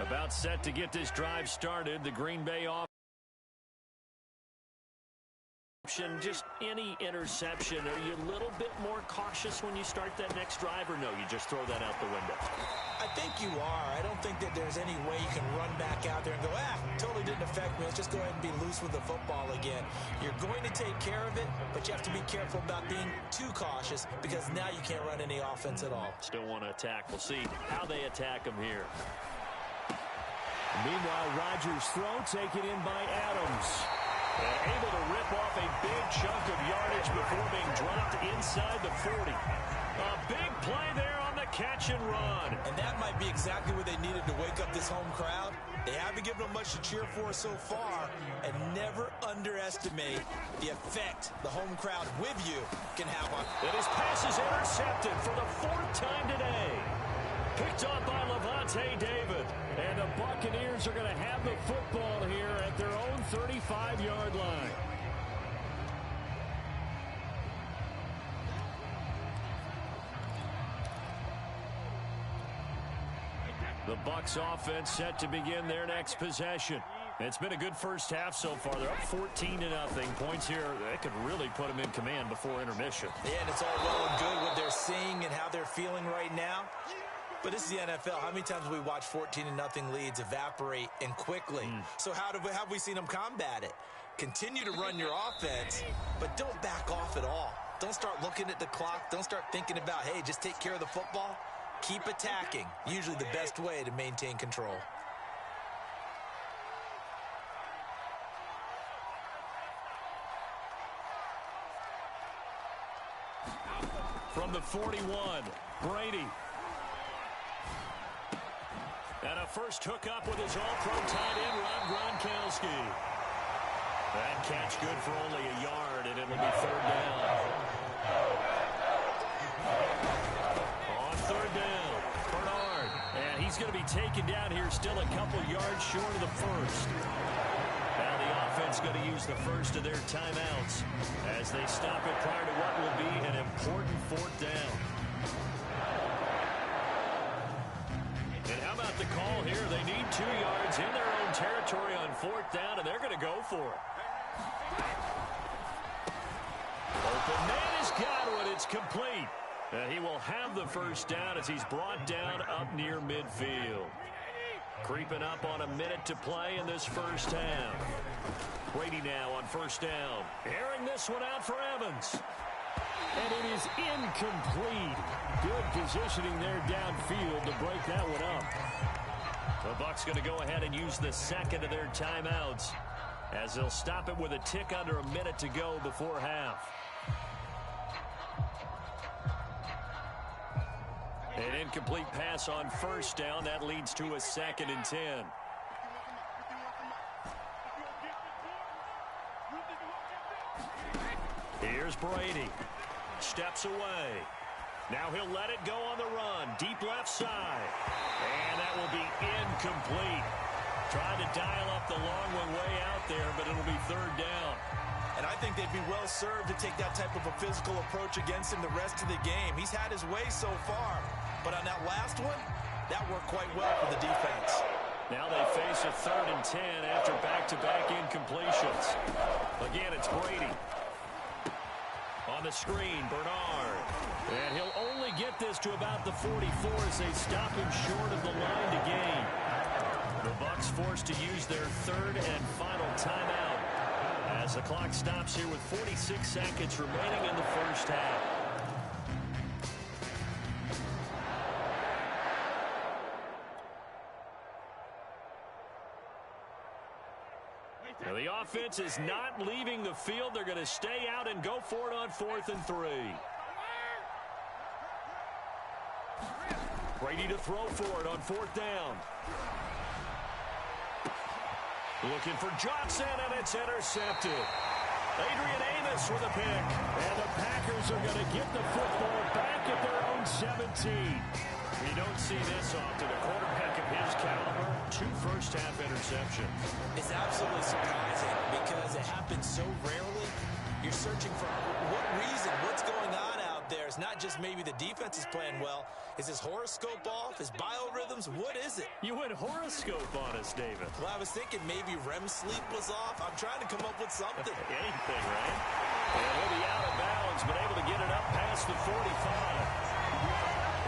About set to get this drive started. The Green Bay offense. Just any interception. Are you a little bit more cautious when you start that next drive, or no, you just throw that out the window? I think you are. I don't think that there's any way you can run back out there and go, totally didn't affect me. Let's just go ahead and be loose with the football again. You're going to take care of it, but you have to be careful about being too cautious because now you can't run any offense at all. Still want to attack. We'll see how they attack him here. Meanwhile, Rodgers' throw taken in by Adams. And able to rip off a big chunk of yardage before being dropped inside the 40. A big play there on the catch and run. And that might be exactly what they needed to wake up this home crowd. They haven't given them much to cheer for so far. And never underestimate the effect the home crowd with you can have on. And his pass is intercepted for the 4th time today. Picked up by Levante David. And the Buccaneers are going to have the football here at their own 35-yard line. The Bucs offense set to begin their next possession. It's been a good first half so far. They're up 14-0. Points here, that could really put them in command before intermission. Yeah, and it's all well and good what they're seeing and how they're feeling right now. But this is the NFL. How many times have we watched 14-0 leads evaporate and quickly? So how have we seen them combat it? Continue to run your offense, but don't back off at all. Don't start looking at the clock. Don't start thinking about, hey, just take care of the football. Keep attacking. Usually the best way to maintain control. From the 41, Brady. And a first hookup with his all-pro tight end, Rob Gronkowski. That catch good for only a yard, and it'll be 3rd down. On 3rd down, Bernard. And he's going to be taken down here, still a couple yards short of the first. Now the offense going to use the first of their timeouts as they stop it prior to what will be an important 4th down. And how about the call here? They need 2 yards in their own territory on 4th down, and they're going to go for it. Open man has got one. It's complete. And he will have the first down as he's brought down up near midfield. Creeping up on a minute to play in this first half. Brady now on 1st down. Airing this one out for Evans. And it is incomplete. Good positioning there downfield to break that one up. The Bucs going to go ahead and use the second of their timeouts as they'll stop it with a tick under a minute to go before half. An incomplete pass on 1st down. That leads to a 2nd and 10. Here's Brady. Steps away. Now he'll let it go on the run. Deep left side. And that will be incomplete. Trying to dial up the long one way out there, but it'll be 3rd down. And I think they'd be well served to take that type of a physical approach against him the rest of the game. He's had his way so far. But on that last one, that worked quite well for the defense. Now they face a 3rd and 10 after back-to-back incompletions. Again, it's Brady. On the screen, Bernard. And he'll only get this to about the 44 as they stop him short of the line to gain. The Bucs forced to use their 3rd and final timeout as the clock stops here with 46 seconds remaining in the first half. Now the offense is not leaving the field. They're going to stay out and go for it on 4th and 3. Brady to throw for it on 4th down. Looking for Johnson, and it's intercepted. Adrian Amos with a pick. And the Packers are going to get the football back at their own 17. You don't see this often. A quarterback of his caliber, 2 first-half interceptions. It's absolutely surprising because it happens so rarely. You're searching for what reason, what's going on out there. It's not just maybe the defense is playing well. Is his horoscope off? His biorhythms? What is it? You went horoscope on us, David. Well, I was thinking maybe REM sleep was off. I'm trying to come up with something. Anything, right? And he'll be out of bounds, but able to get it up past the 45.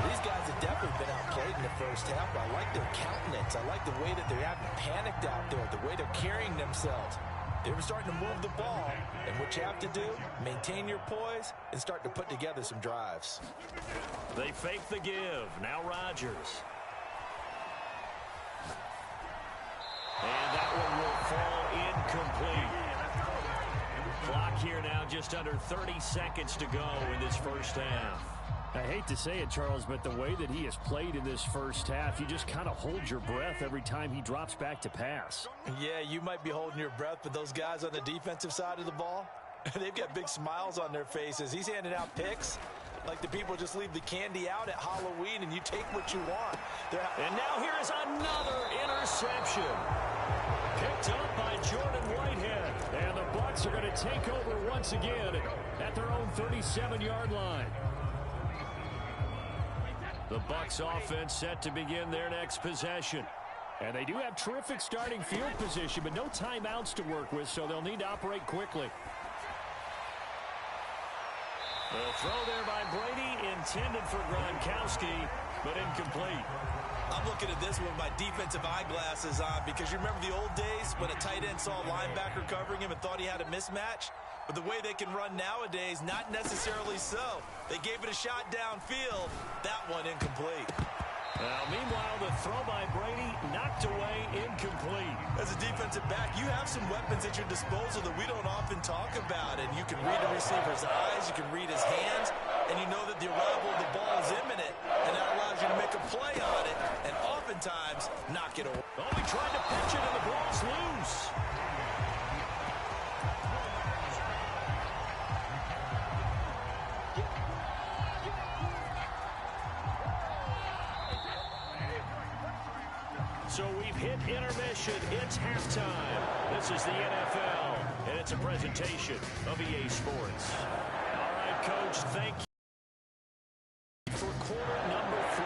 These guys have definitely been outplayed in the first half. I like their countenance. I like the way that they're having panicked out there, the way they're carrying themselves. They were starting to move the ball, and what you have to do, maintain your poise and start to put together some drives. They fake the give. Now Rodgers. And that one will fall incomplete. Clock here now, just under 30 seconds to go in this first half. I hate to say it, Charles, but the way that he has played in this first half, you just kind of hold your breath every time he drops back to pass. Yeah, you might be holding your breath, but those guys on the defensive side of the ball, they've got big smiles on their faces. He's handing out picks like the people just leave the candy out at Halloween and you take what you want. And now here is another interception. Picked up by Jordan Whitehead. And the Bucs are going to take over once again at their own 37-yard line. The Bucs offense set to begin their next possession. And they do have terrific starting field position, but no timeouts to work with, so they'll need to operate quickly. The throw there by Brady, intended for Gronkowski, but incomplete. I'm looking at this with my defensive eyeglasses on because you remember the old days when a tight end saw a linebacker covering him and thought he had a mismatch? But the way they can run nowadays, not necessarily so. They gave it a shot downfield. That one incomplete. Now, meanwhile, the throw by Brady knocked away, incomplete. As a defensive back, you have some weapons at your disposal that we don't often talk about. And you can read a receiver's eyes, you can read his hands, and you know that the arrival of the ball is imminent, and that allows you to make a play on it, and oftentimes knock it away. Oh, he tried to pitch it, and the ball's loose. So we've hit intermission. It's halftime. This is the NFL, and it's a presentation of EA Sports. All right, Coach, thank you for quarter number 3.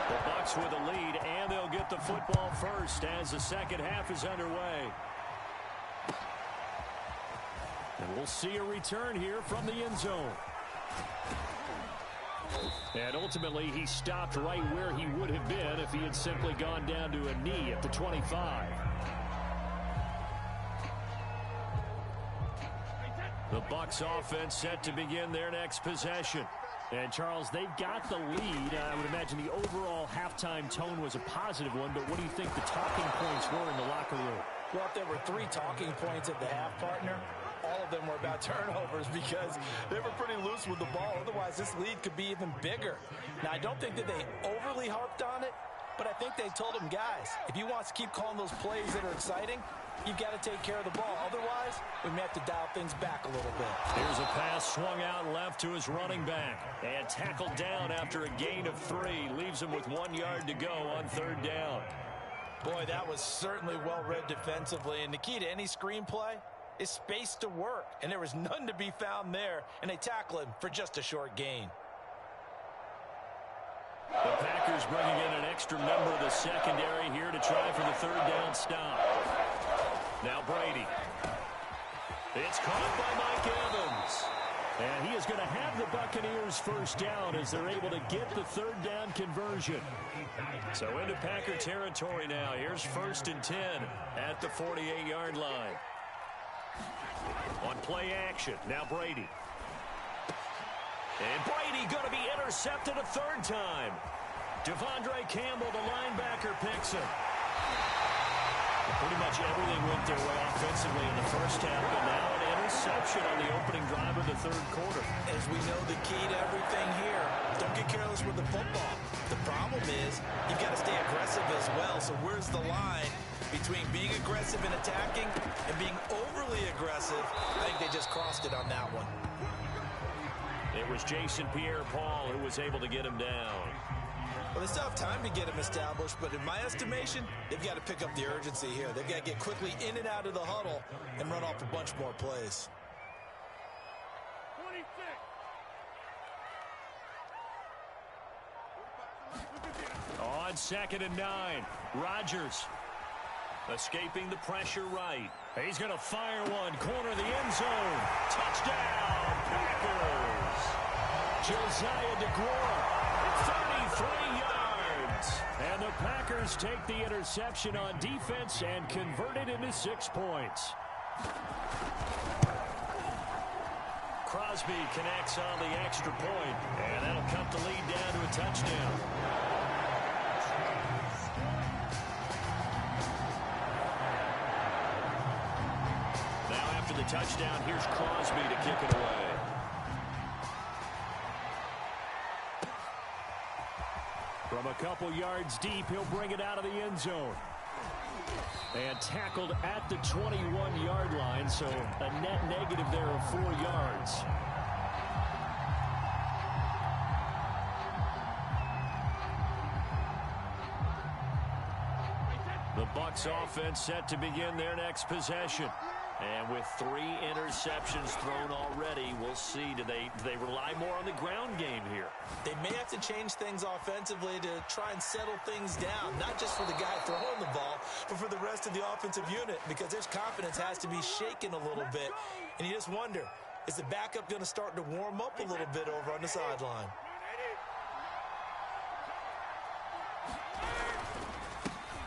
The Bucs with a lead, and they'll get the football first as the second half is underway. And we'll see a return here from the end zone. And ultimately, he stopped right where he would have been if he had simply gone down to a knee at the 25. The Bucs offense set to begin their next possession. And, Charles, they've got the lead. I would imagine the overall halftime tone was a positive one, but what do you think the talking points were in the locker room? Well, if there were 3 talking points at the half, partner, all of them were about turnovers because they were pretty loose with the ball. Otherwise, this lead could be even bigger. Now, I don't think that they overly harped on it, but I think they told them, guys, if you want to keep calling those plays that are exciting, you've got to take care of the ball. Otherwise, we may have to dial things back a little bit. Here's a pass swung out left to his running back. And tackled down after a gain of 3. Leaves him with 1 yard to go on 3rd down. Boy, that was certainly well-read defensively. And the key to any screenplay is space to work. And there was none to be found there. And they tackle him for just a short gain. The Packers bringing in an extra member of the secondary here to try for the 3rd down stop. Now Brady. It's caught by Mike Evans. And he is going to have the Buccaneers first down as they're able to get the 3rd down conversion. So into Packer territory now. Here's 1st and 10 at the 48-yard line. On play action, now Brady. And Brady going to be intercepted a 3rd time. Devondre Campbell, the linebacker, picks him. Pretty much everything went their way offensively in the first half, but now an interception on the opening drive of the 3rd quarter. As we know, the key to everything here, don't get careless with the football. The problem is you've got to stay aggressive as well. So where's the line between being aggressive and attacking and being overly aggressive? I think they just crossed it on that one. It was Jason Pierre-Paul who was able to get him down. Well, they still have time to get him established, but in my estimation, they've got to pick up the urgency here. They've got to get quickly in and out of the huddle and run off a bunch more plays. On 2nd and 9, Rodgers escaping the pressure right. He's going to fire one, corner of the end zone. Touchdown, Packers. Josiah DeGuara, 33 yards. And the Packers take the interception on defense and convert it into 6 points. Crosby connects on the extra point, and that'll cut the lead down to a touchdown. Now after the touchdown, here's Crosby to kick it away. From a couple yards deep, he'll bring it out of the end zone. And tackled at the 21-yard line, so a net negative there of 4 yards. The Bucs offense set to begin their next possession. And with 3 interceptions thrown already, we'll see. Do they rely more on the ground game here? They may have to change things offensively to try and settle things down, not just for the guy throwing the ball, but for the rest of the offensive unit, because their confidence has to be shaken a little bit. And you just wonder, is the backup going to start to warm up a little bit over on the sideline?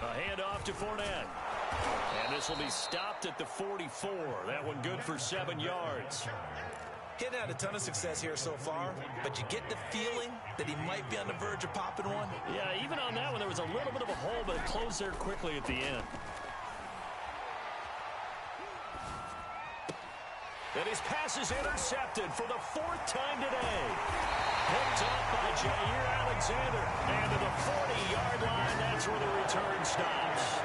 A handoff to Fournette. And this will be stopped at the 44. That one good for 7 yards. Getting had a ton of success here so far, but you get the feeling that he might be on the verge of popping one. Yeah, even on that one, there was a little bit of a hole, but it closed there quickly at the end. And his pass is intercepted for the 4th time today. Picked up by Jair Alexander. And to the 40-yard line, that's where the return stops.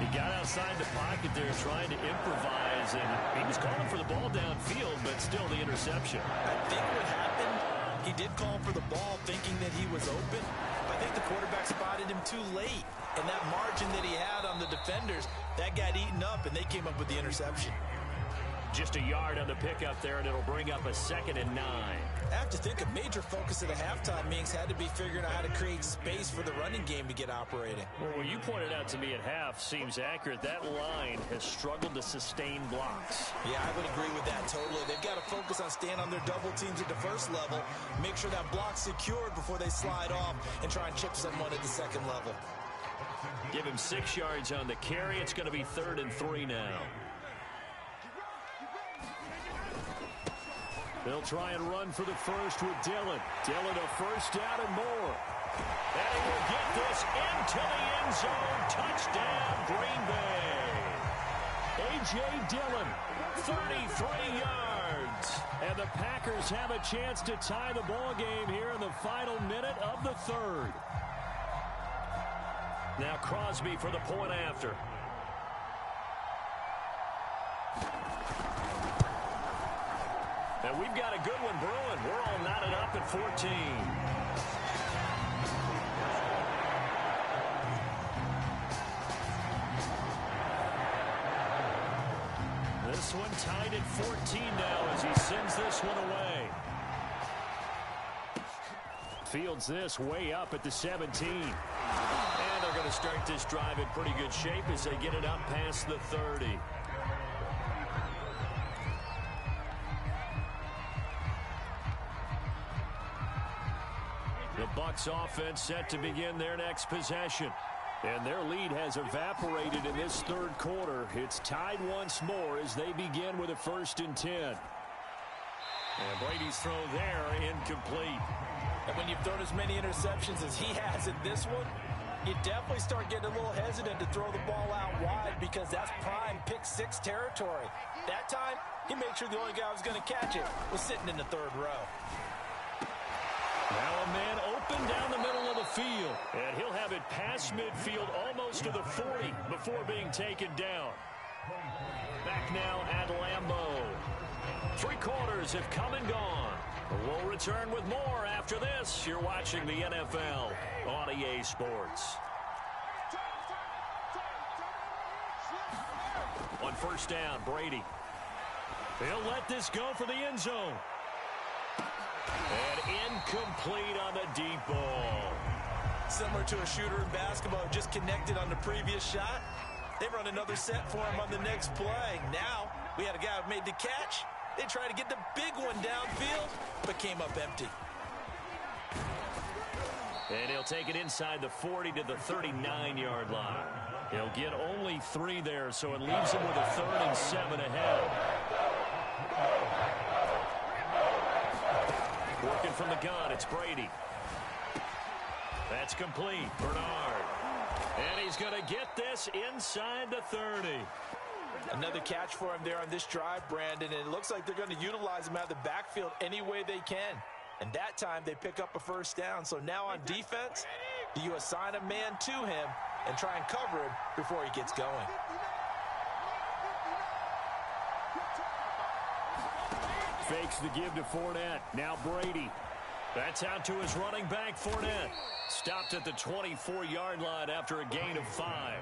He got outside the pocket there trying to improvise, and he was calling for the ball downfield, but still the interception. I think what happened, he did call for the ball thinking that he was open. I think the quarterback spotted him too late, and that margin that he had on the defenders, that got eaten up, and they came up with the interception. Just a yard on the pickup there, and it'll bring up a 2nd and 9. I have to think a major focus at a halftime means had to be figuring out how to create space for the running game to get operating. Well, what you pointed out to me at half seems accurate. That line has struggled to sustain blocks. Yeah, I would agree with that totally. They've got to focus on staying on their double teams at the first level, make sure that block's secured before they slide off and try and chip someone at the second level. Give him 6 yards on the carry. It's going to be 3rd and 3 now. They'll try and run for the first with Dillon. Dillon a first down and more. And he will get this into the end zone. Touchdown, Green Bay. A.J. Dillon, 33 yards. And the Packers have a chance to tie the ball game here in the final minute of the 3rd. Now Crosby for the point after. And we've got a good one brewing. We're all knotted up at 14. This one tied at 14 now as he sends this one away. Fields this way up at the 17. And they're going to start this drive in pretty good shape as they get it up past the 30. The Bucs offense set to begin their next possession. And their lead has evaporated in this 3rd quarter. It's tied once more as they begin with a 1st and 10. And Brady's throw there incomplete. And when you've thrown as many interceptions as he has in this one, you definitely start getting a little hesitant to throw the ball out wide because that's prime pick 6 territory. That time, he made sure the only guy who was going to catch it was sitting in the 3rd row. Now a man open down the middle of the field. And he'll have it past midfield almost to the 40 before being taken down. Back now at Lambeau. 3 quarters have come and gone. We'll return with more after this. You're watching the NFL on EA Sports. On 1st down, Brady. He'll let this go for the end zone. incomplete on the deep ball. Similar to a shooter in basketball, just connected on the previous shot. They run another set for him on the next play. Now, we had a guy who made the catch. They tried to get the big one downfield, but came up empty. And he'll take it inside the 40 to the 39-yard line. He'll get only 3 there, so it leaves him with a 3rd and 7 ahead. Working from the gun, it's Brady. That's complete. Bernard. And he's going to get this inside the 30. Another catch for him there on this drive, Brandon, and it looks like they're going to utilize him out of the backfield any way they can. And that time they pick up a first down. So now on defense, do you assign a man to him and try and cover him before he gets going? Fakes the give to Fournette. Now Brady. That's out to his running back, Fournette. Stopped at the 24-yard line after a gain of 5.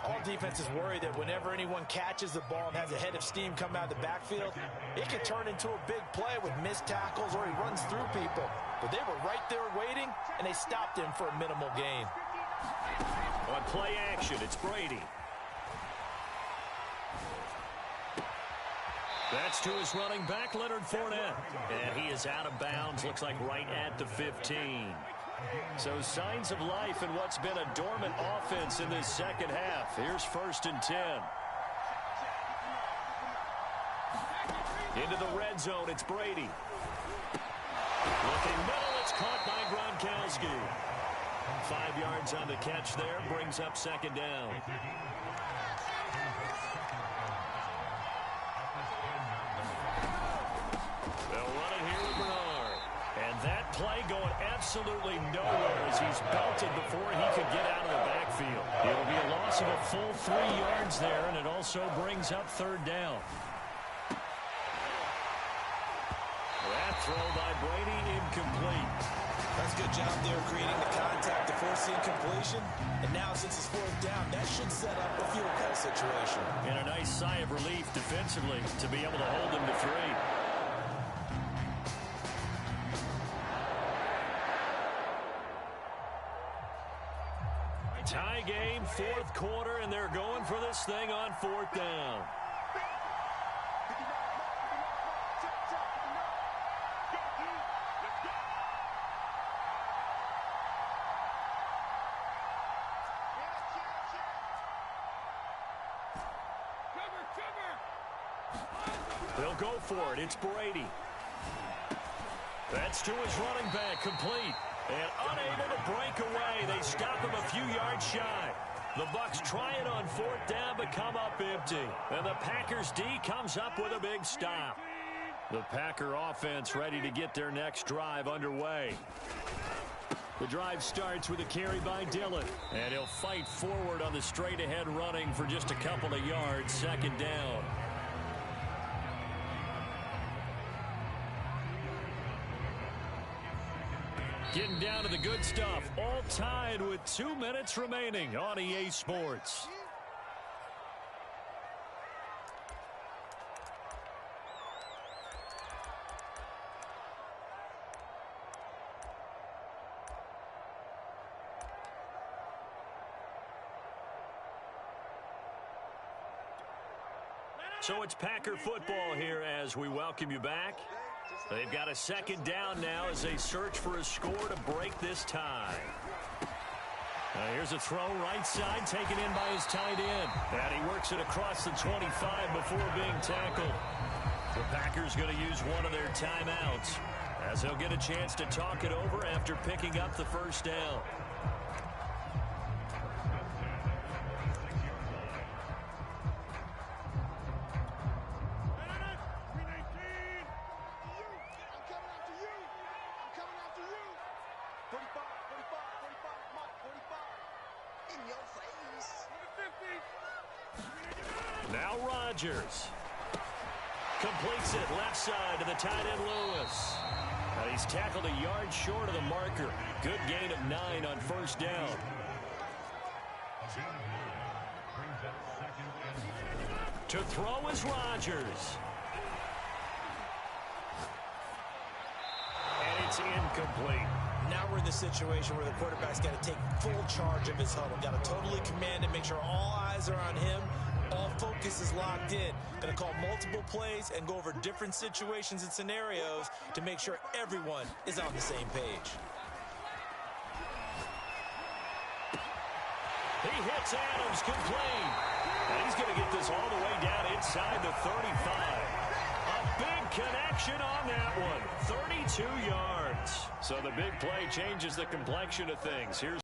All defenses worry that whenever anyone catches the ball and has a head of steam come out of the backfield, it can turn into a big play with missed tackles or he runs through people. But they were right there waiting, and they stopped him for a minimal gain. On play action, it's Brady. That's to his running back, Leonard Fournette. And he is out of bounds, looks like right at the 15. So signs of life in what's been a dormant offense in this second half. Here's 1st and 10. Into the red zone, it's Brady. Looking middle, it's caught by Gronkowski. 5 yards on the catch there, brings up 2nd down. They'll run it here with Bernard. And that play going absolutely nowhere as he's belted before he could get out of the backfield. It'll be a loss of a full 3 yards there, and it also brings up 3rd down. That throw by Brady incomplete. That's a good job there creating the contact to force the incompletion. And now since it's 4th down, that should set up a field goal situation. And a nice sigh of relief defensively to be able to hold him to 3. Tie game, 4th quarter, and they're going for this thing on 4th down. They'll go for it. It's Brady. That's to his running back, complete. And unable to break away. They stop him a few yards shy. The Bucs try it on 4th down, but come up empty. And the Packers D comes up with a big stop. The Packer offense ready to get their next drive underway. The drive starts with a carry by Dillon. And he'll fight forward on the straight-ahead running for just a couple of yards, 2nd down. Getting down to the good stuff, all tied with 2 minutes remaining on EA Sports. So it's Packer football here as we welcome you back. They've got a 2nd down now as they search for a score to break this tie. Here's a throw right side taken in by his tight end. And he works it across the 25 before being tackled. The Packers going to use one of their timeouts as they'll get a chance to talk it over after picking up the 1st down. Now Rodgers completes it left side to the tight end Lewis. And he's tackled a yard short of the marker. Good gain of 9 on 1st down. To throw is Rodgers. And it's incomplete. Now we're in the situation where the quarterback's got to take full charge of his huddle. Got to totally command it, make sure all eyes are on him. All focus is locked in. Going to call multiple plays and go over different situations and scenarios to make sure everyone is on the same page. He hits Adams complete. And he's going to get this all the way down inside the 35. A big connection on that one. 32 yards. So the big play changes the complexion of things. Here's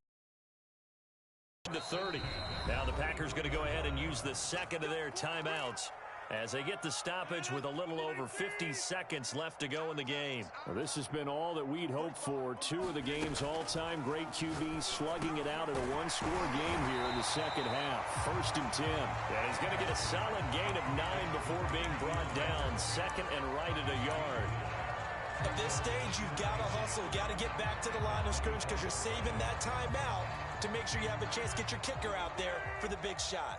to 30. Now the Packers going to go ahead and use the second of their timeouts as they get the stoppage with a little over 50 seconds left to go in the game. Well, this has been all that we'd hoped for. Two of the game's all-time great QBs slugging it out in a one-score game here in the second half. 1st and 10. And he's going to get a solid gain of 9 before being brought down. Second and right at a yard. At this stage, you've got to hustle. Got to get back to the line of scrimmage because you're saving that timeout to make sure you have a chance to get your kicker out there for the big shot.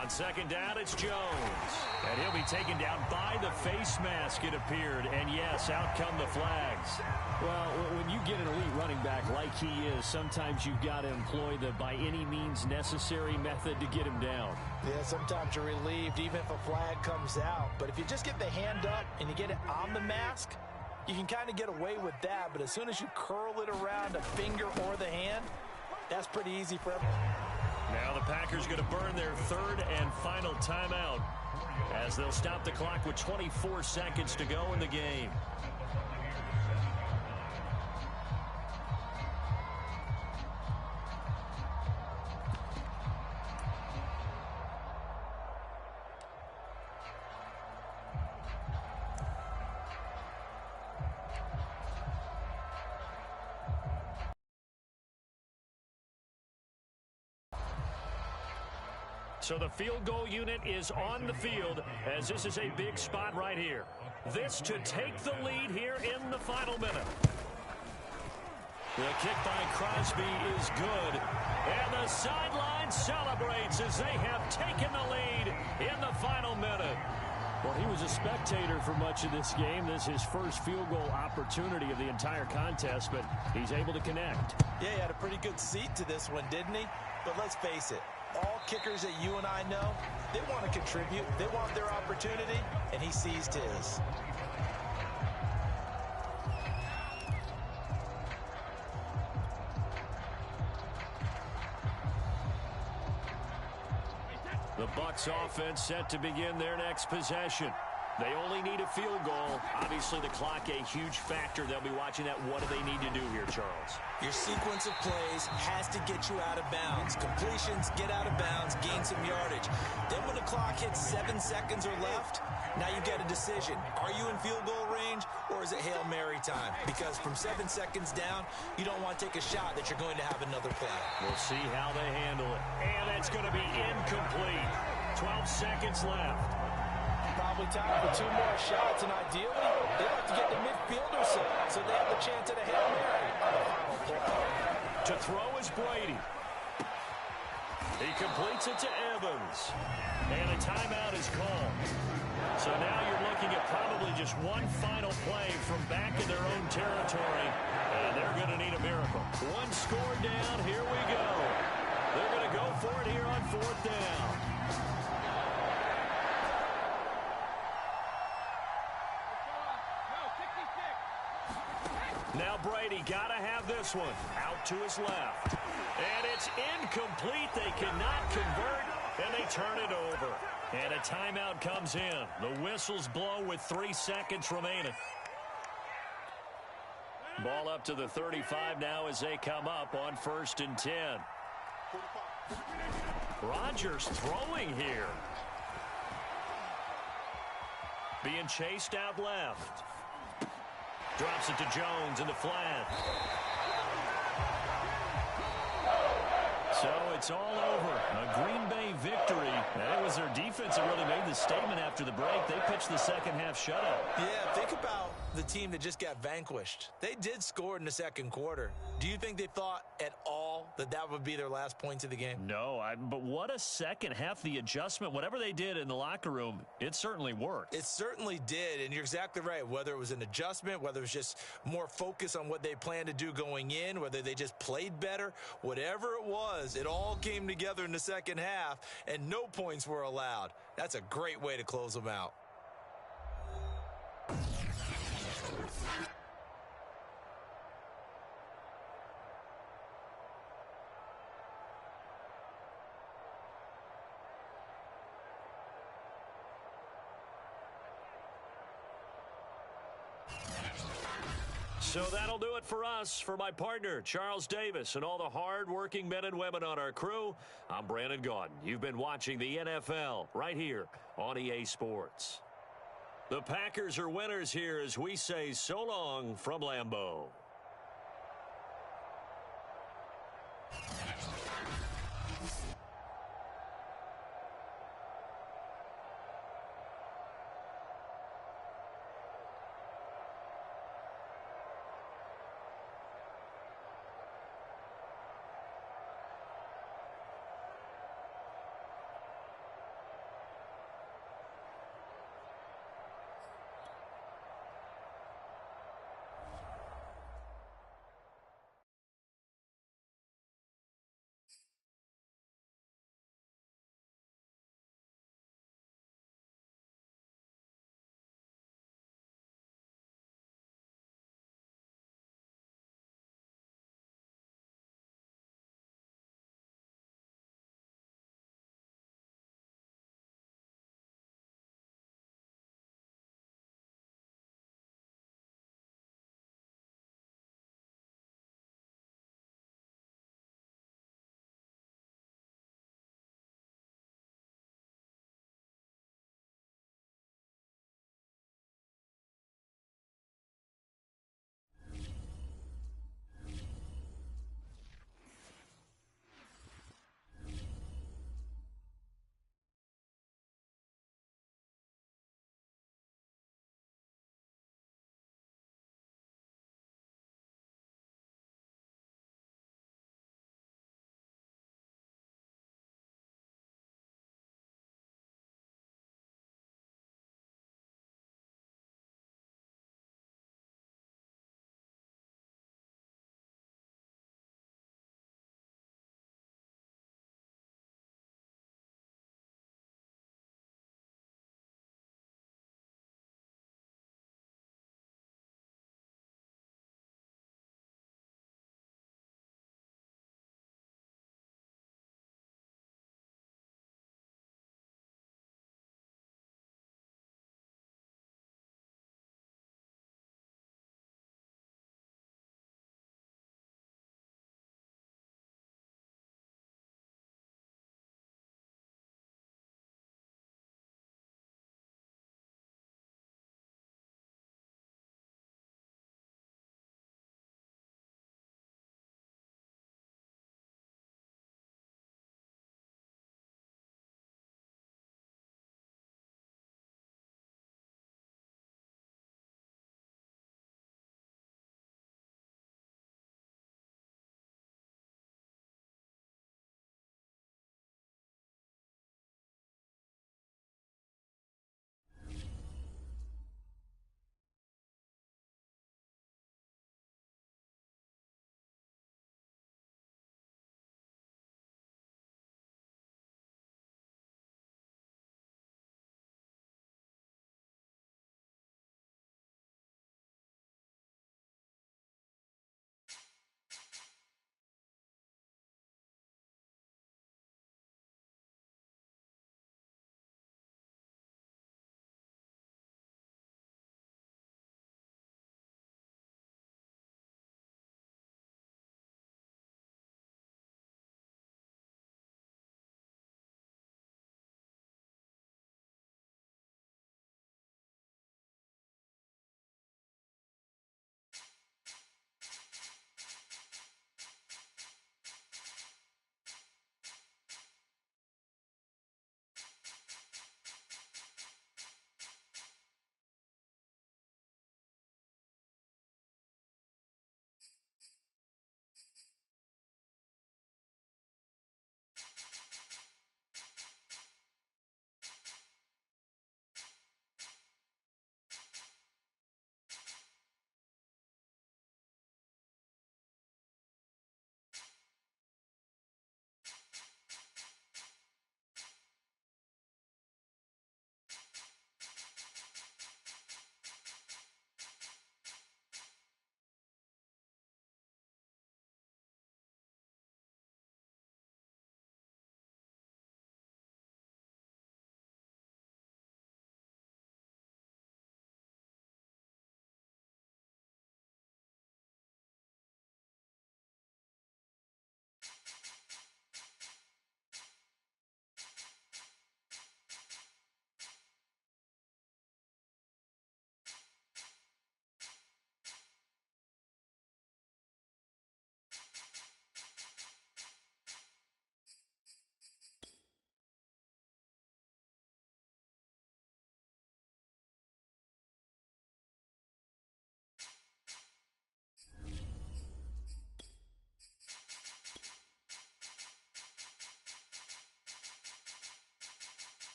On second down, it's Jones. And he'll be taken down by the face mask, it appeared. And, yes, out come the flags. Well, when you get an elite running back like he is, sometimes you've got to employ the by any means necessary method to get him down. Yeah, sometimes you're relieved even if a flag comes out. But if you just get the hand up and you get it on the mask, you can kind of get away with that. But as soon as you curl it around a finger or the hand, that's pretty easy for everyone. Now the Packers going to burn their third and final timeout as they'll stop the clock with 24 seconds to go in the game. So the field goal unit is on the field as this is a big spot right here. This to take the lead here in the final minute. The kick by Crosby is good. And the sideline celebrates as they have taken the lead in the final minute. Well, he was a spectator for much of this game. This is his first field goal opportunity of the entire contest, but he's able to connect. Yeah, he had a pretty good seat to this one, didn't he? But let's face it. All kickers that you and I know, they want to contribute. They want their opportunity, and he seized his. The Bucs offense set to begin their next possession. They only need a field goal. Obviously, the clock a huge factor. They'll be watching that. What do they need to do here, Charles? Your sequence of plays has to get you out of bounds. Completions, get out of bounds, gain some yardage. Then when the clock hits 7 seconds or left, now you get a decision. Are you in field goal range or is it Hail Mary time? Because from 7 seconds down, you don't want to take a shot that you're going to have another play. We'll see how they handle it. And that's going to be incomplete. 12 seconds left. Probably time for 2 more shots, and ideally, they like to get the midfield or so they have the chance at a Hail Mary on the final play. To throw is Brady. He completes it to Evans. And a timeout is called. So now you're looking at probably just one final play from back in their own territory, and they're going to need a miracle. One score down, here we go. They're going to go for it here on 4th down. Now Brady got to have this one out to his left. And it's incomplete. They cannot convert, and they turn it over. And a timeout comes in. The whistles blow with 3 seconds remaining. Ball up to the 35 now as they come up on 1st and 10. Rodgers throwing here. Being chased out left. Drops it to Jones in the flat. So it's all over. A Green Bay victory. And it was their defense. defense that really made the statement after the break. They pitched the second half shutout. Yeah, think about the team that just got vanquished. They did score in the second quarter. Do you think they thought at all that that would be their last points of the game? No, but what a second half. The adjustment, whatever they did in the locker room, it certainly worked. It certainly did, and you're exactly right. Whether it was an adjustment, whether it was just more focus on what they planned to do going in, whether they just played better, whatever it was, it all came together in the second half, and no points were allowed. That's a great way to close them out. So that'll do it for us. For my partner, Charles Davis, and all the hard-working men and women on our crew, I'm Brandon Gaudin. You've been watching the NFL right here on EA Sports. The Packers are winners here as we say so long from Lambeau.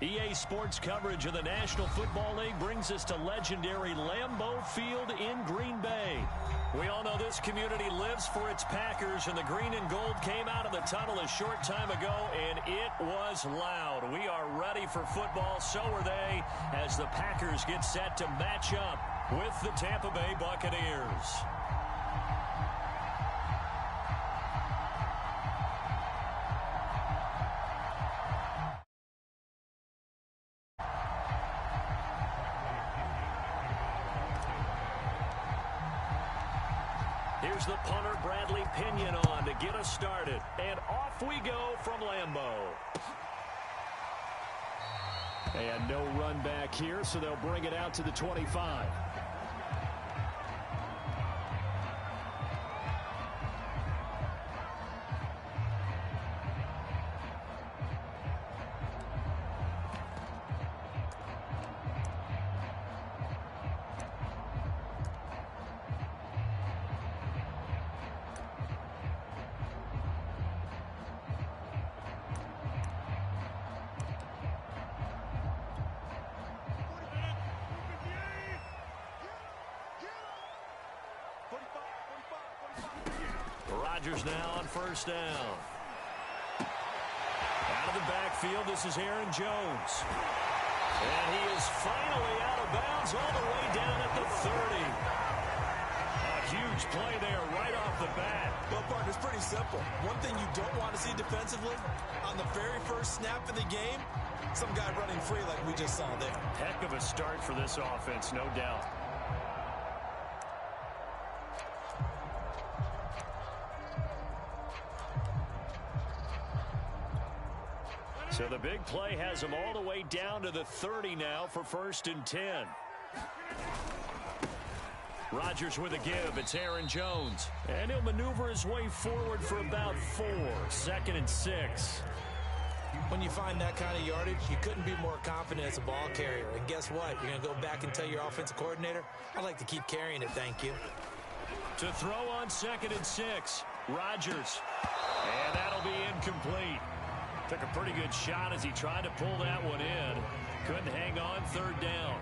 EA Sports coverage of the National Football League brings us to legendary Lambeau Field in Green Bay. We all know this community lives for its Packers, and the green and gold came out of the tunnel a short time ago, and it was loud. We are ready for football, so are they, as the Packers get set to match up with the Tampa Bay Buccaneers. Here's the punter, Bradley Pinion, on to get us started. And off we go from Lambeau. And no run back here, so they'll bring it out to the 25. Rodgers now on first down. Out of the backfield, this is Aaron Jones. And he is finally out of bounds all the way down at the 30. A huge play there right off the bat. Well, partner, it's pretty simple. One thing you don't want to see defensively, on the very first snap of the game, some guy running free like we just saw there. Heck of a start for this offense, no doubt. So the big play has him all the way down to the 30 now for 1st and 10. Rodgers with a give. It's Aaron Jones. And he'll maneuver his way forward for about 4. 2nd and 6. When you find that kind of yardage, you couldn't be more confident as a ball carrier. And guess what? You're going to go back and tell your offensive coordinator, I'd like to keep carrying it, thank you. To throw on 2nd and 6. Rodgers. And that'll be incomplete. Took a pretty good shot as he tried to pull that one in. Couldn't hang on 3rd down.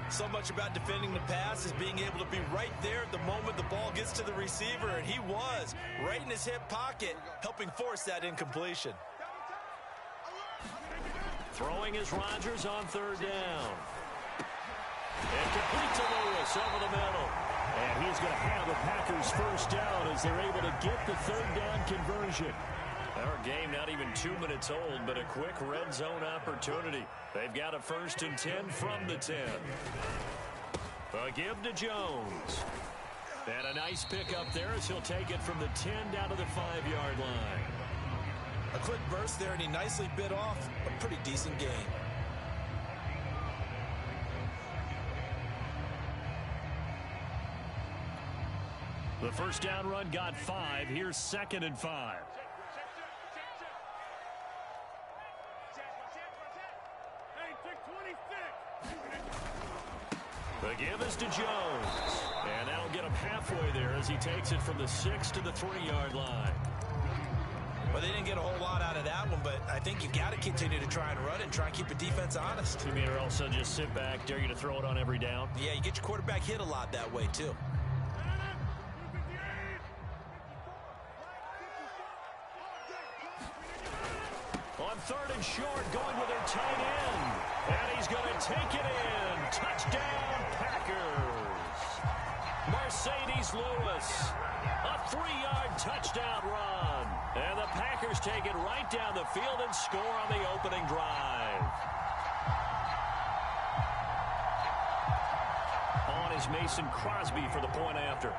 So much about defending the pass is being able to be right there at the moment the ball gets to the receiver, and he was right in his hip pocket, helping force that incompletion. Throwing is Rodgers on 3rd down. And complete to Lewis over the middle. And he's going to have the Packers first down as they're able to get the 3rd down conversion. Our game not even 2 minutes old, but a quick red zone opportunity. They've got a 1st and 10 from the 10. A give to Jones. And a nice pickup there as he'll take it from the 10 down to the 5-yard line. A quick burst there, and he nicely bit off a pretty decent gain. The first down run got 5. Here's 2nd and 5. The give is to Jones. And that'll get him halfway there as he takes it from the 6 to the 3-yard line. Well, they didn't get a whole lot out of that one, but I think you got to continue to try and run it and try and keep the defense honest. You mean or also just sit back, dare you to throw it on every down? Yeah, you get your quarterback hit a lot that way, too. On 3rd and short, going with their tight end. And he's going to take it in. Touchdown, Packers. Mercedes Lewis. A 3-yard touchdown run. And the Packers take it right down the field and score on the opening drive. On is Mason Crosby for the point after.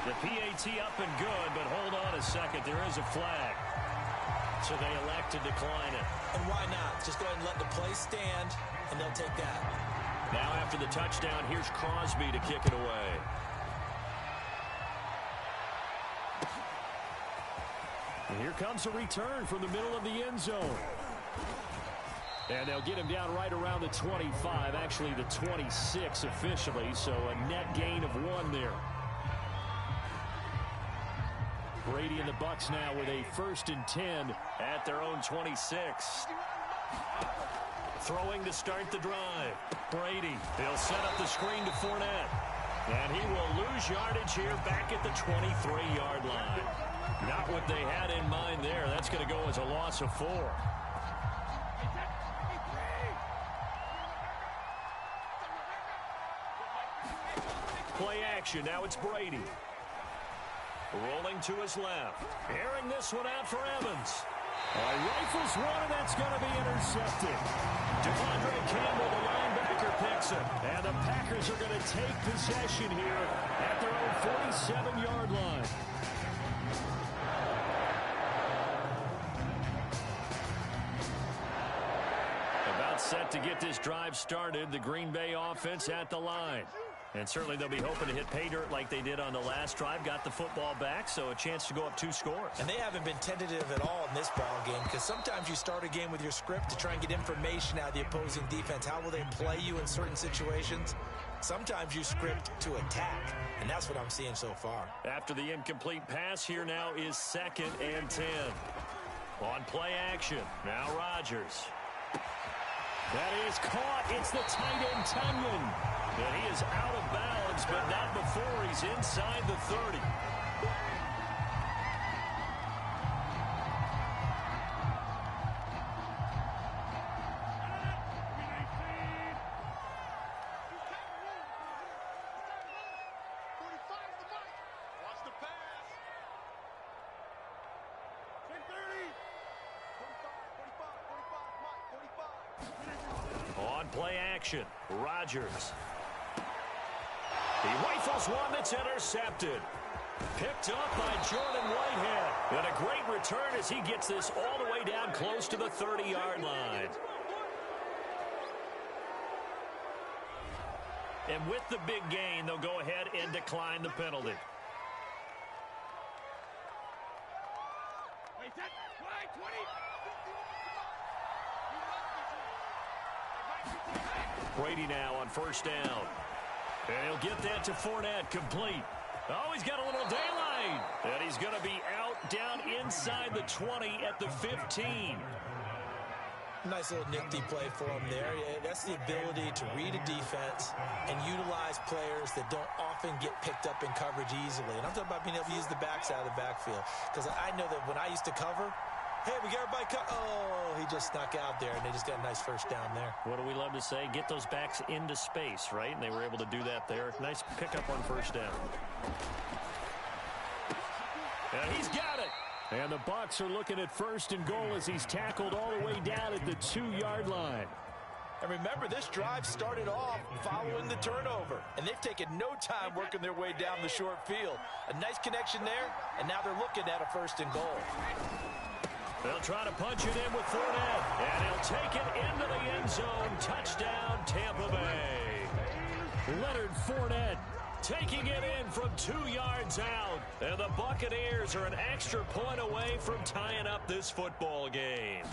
The PAT up and good, but hold on a second. There is a flag. So they elect to decline it. And why not? Just go ahead and let the play stand, and they'll take that. Now after the touchdown, here's Crosby to kick it away. And here comes a return from the middle of the end zone. And they'll get him down right around the 25, actually the 26 officially, so a net gain of 1 there. Brady and the Bucs now with a 1st and 10 at their own 26. Throwing to start the drive. Brady, he'll set up the screen to Fournette. And he will lose yardage here back at the 23-yard line. Not what they had in mind there. That's going to go as a loss of 4. Play action. Now it's Brady. Rolling to his left. Airing this one out for Evans. Rifles one, and that's going to be intercepted. Devondre Campbell, the linebacker, picks it. And the Packers are going to take possession here at their own 47-yard line. About set to get this drive started, the Green Bay offense at the line. And certainly they'll be hoping to hit pay dirt like they did on the last drive. Got the football back, so a chance to go up 2 scores. And they haven't been tentative at all in this ball game, because sometimes you start a game with your script to try and get information out of the opposing defense. How will they play you in certain situations? Sometimes you script to attack, and that's what I'm seeing so far. After the incomplete pass, here now is 2nd and 10. On play action, now Rodgers. That is caught. It's the tight end, Tunyon. And he is out of bounds, but not before he's inside the 30. On play action, Rodgers. He rifles one that's intercepted. Picked up by Jordan Whitehead. And a great return as he gets this all the way down close to the 30-yard line. And with the big gain, they'll go ahead and decline the penalty. Brady now on 1st down. And he'll get that to Fournette, complete. Oh, he's got a little daylight. And he's going to be out down inside the 20 at the 15. Nice little nifty play for him there. Yeah, that's the ability to read a defense and utilize players that don't often get picked up in coverage easily. And I'm talking about being able to use the backs out of the backfield. Because I know that when I used to cover, hey, we got everybody oh, he just snuck out there, and they just got a nice 1st down there. What do we love to say? Get those backs into space, right? And they were able to do that there. Nice pickup on 1st down. And he's got it. And the Bucs are looking at 1st and goal as he's tackled all the way down at the 2-yard line. And remember, this drive started off following the turnover, and they've taken no time working their way down the short field. A nice connection there, and now they're looking at a 1st and goal. They'll try to punch it in with Fournette, and he'll take it into the end zone. Touchdown, Tampa Bay. Leonard Fournette taking it in from 2 yards out. And the Buccaneers are an extra point away from tying up this football game.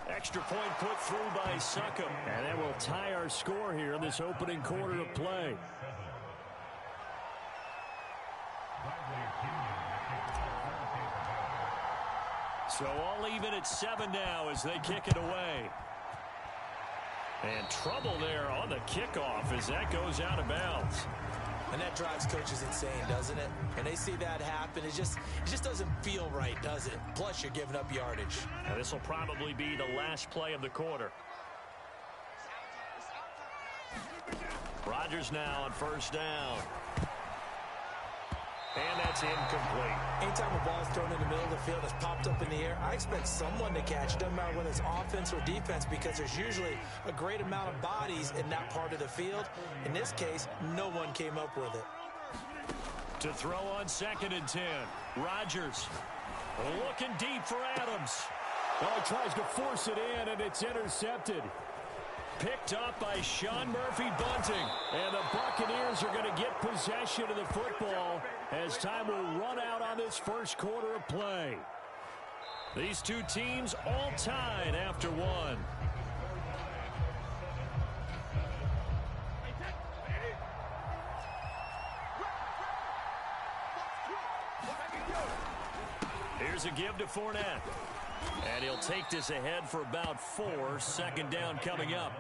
Extra point put through by Succum. And that will tie our score here in this opening quarter of play. So all even at 7 now as they kick it away. And trouble there on the kickoff as that goes out of bounds. And that drives coaches insane, doesn't it? When they see that happen, it just doesn't feel right, does it? Plus, you're giving up yardage. And this will probably be the last play of the quarter. Rodgers now on 1st down. And that's incomplete. Anytime a ball's thrown in the middle of the field that's popped up in the air, I expect someone to catch it. Doesn't matter whether it's offense or defense, because there's usually a great amount of bodies in that part of the field. In this case, no one came up with it. To throw on 2nd and 10. Rodgers looking deep for Adams. Oh, he tries to force it in, and it's intercepted. Picked up by Sean Murphy-Bunting. And the Buccaneers are going to get possession of the football as time will run out on this 1st quarter of play. These two teams all tied after 1. Here's a give to Fournette. And he'll take this ahead for about 4. Second down coming up.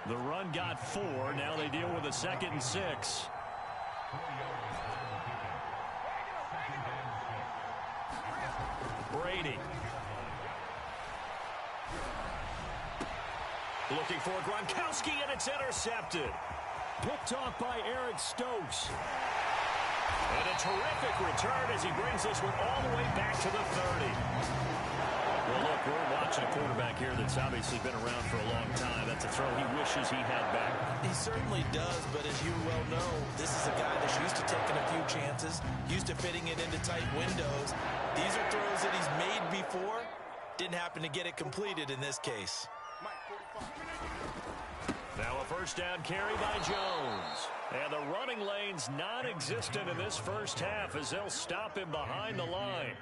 The run got 4. Now they deal with a 2nd and 6. Brady. Looking for Gronkowski, and it's intercepted. Picked off by Eric Stokes. And a terrific return as he brings this one all the way back to the 30. Well, look, we're watching a quarterback here that's obviously been around for a long time. That's a throw he wishes he had back. He certainly does, but as you well know, this is a guy that's used to taking a few chances, used to fitting it into tight windows. These are throws that he's made before. Didn't happen to get it completed in this case. Now a first down carry by Jones. And the running lane's non-existent in this first half as they'll stop him behind the line.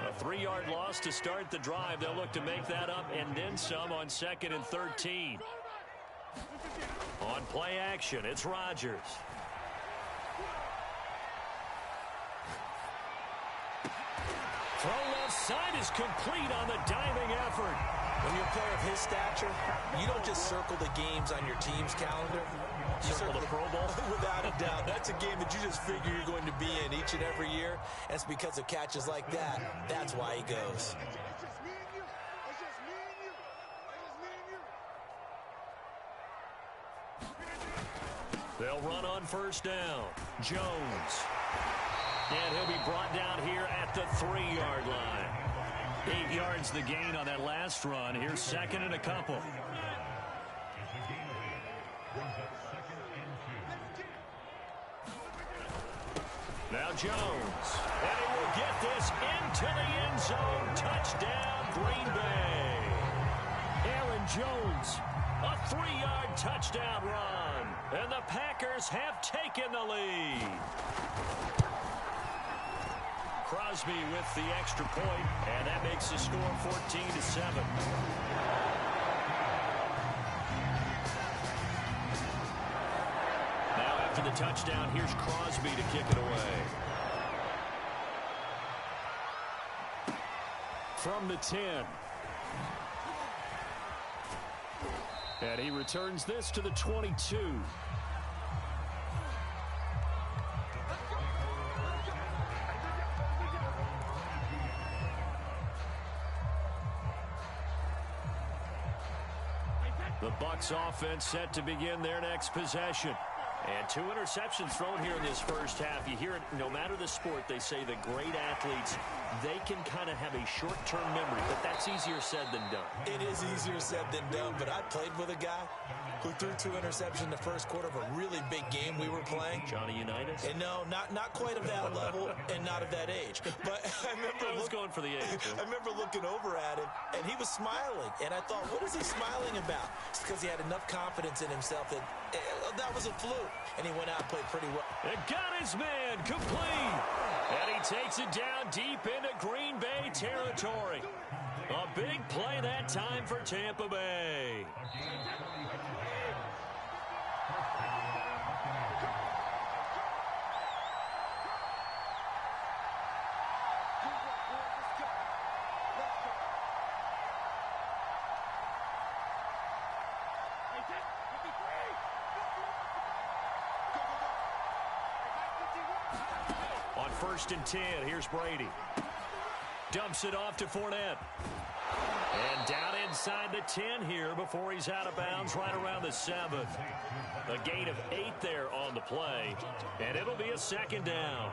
A 3-yard loss to start the drive. They'll look to make that up and then some on 2nd and 13. On play action, it's Rodgers. Throw left side is complete on the diving effort. When you're a player of his stature, you don't just circle the games on your team's calendar. You Circle the Pro Bowl? Without a doubt. That's a game that you just figure you're going to be in each and every year. And it's because of catches like that. That's why he goes. They'll run on first down. Jones. And he'll be brought down here at the 3-yard line. 8 yards the gain on that last run. Here's 2nd and a couple. Now Jones. And he will get this into the end zone. Touchdown, Green Bay. Aaron Jones. A 3-yard touchdown run. And the Packers have taken the lead. Crosby with the extra point, and that makes the score 14-7. Now after the touchdown, here's Crosby to kick it away. From the 10. And he returns this to the 22. The Bucs offense set to begin their next possession. And 2 interceptions thrown here in this first half. You hear it, no matter the sport, they say the great athletes, they can kind of have a short-term memory, but that's easier said than done. It is easier said than done, but I played with a guy who threw 2 interceptions in the first quarter of a really big game we were playing. Johnny Unitas? And no, not quite of that level and not of that age. But I remember going for the age. I remember looking over at him, and he was smiling. And I thought, what is he smiling about? It's because he had enough confidence in himself that that was a fluke. And he went out and played pretty well. It got his man complete. And he takes it down deep into Green Bay territory. A big play that time for Tampa Bay. On 1st and 10, here's Brady. Dumps it off to Fournette. And down inside the 10 here before he's out of bounds right around the 7th. A gain of 8 there on the play. And it'll be a 2nd down.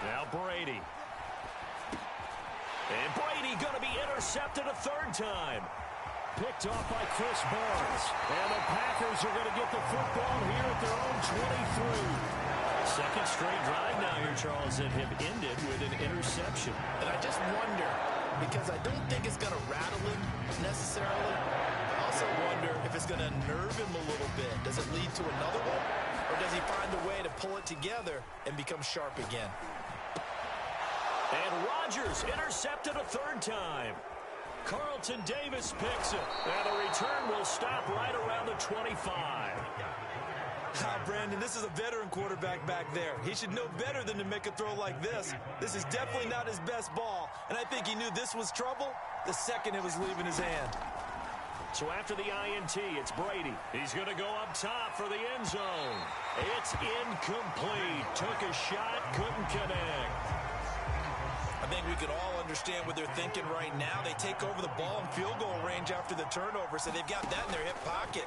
Now Brady. And Brady going to be intercepted a 3rd time. Picked off by Chris Barnes. And the Packers are going to get the football here at their own 23. Second straight drive now here, Charles, that have ended with an interception. And I just wonder, because I don't think it's going to rattle him necessarily. I also wonder if it's going to nerve him a little bit. Does it lead to another one? Or does he find a way to pull it together and become sharp again? And Rodgers intercepted a 3rd time. Carlton Davis picks it. And the return will stop right around the 25. Brandon, this is a veteran quarterback back there. He should know better than to make a throw like this. This is definitely not his best ball, and I think he knew this was trouble the second it was leaving his hand. So after the INT, it's Brady. He's going to go up top for the end zone. It's incomplete. Took a shot, couldn't connect. I think we could all understand what they're thinking right now. They take over the ball in field goal range after the turnover, so they've got that in their hip pocket.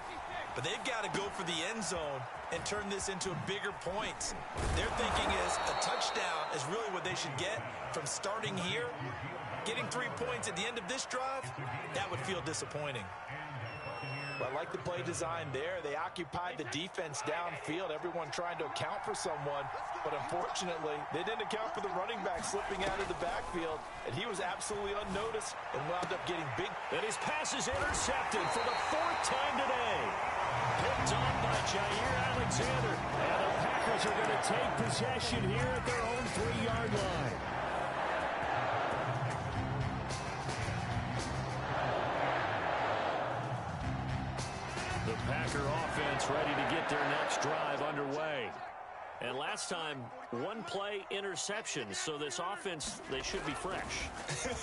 But they've got to go for the end zone and turn this into bigger points. Their thinking is a touchdown is really what they should get from starting here. Getting 3 points at the end of this drive, that would feel disappointing. Well, I like the play design there. They occupied the defense downfield, everyone trying to account for someone. But unfortunately, they didn't account for the running back slipping out of the backfield, and he was absolutely unnoticed and wound up getting big. And his pass is intercepted for the 4th time today. Picked off by Jair Alexander. And the Packers are going to take possession here at their own 3-yard line. The Packer offense ready to get their next drive underway. And last time, 1-play interception, so this offense, they should be fresh.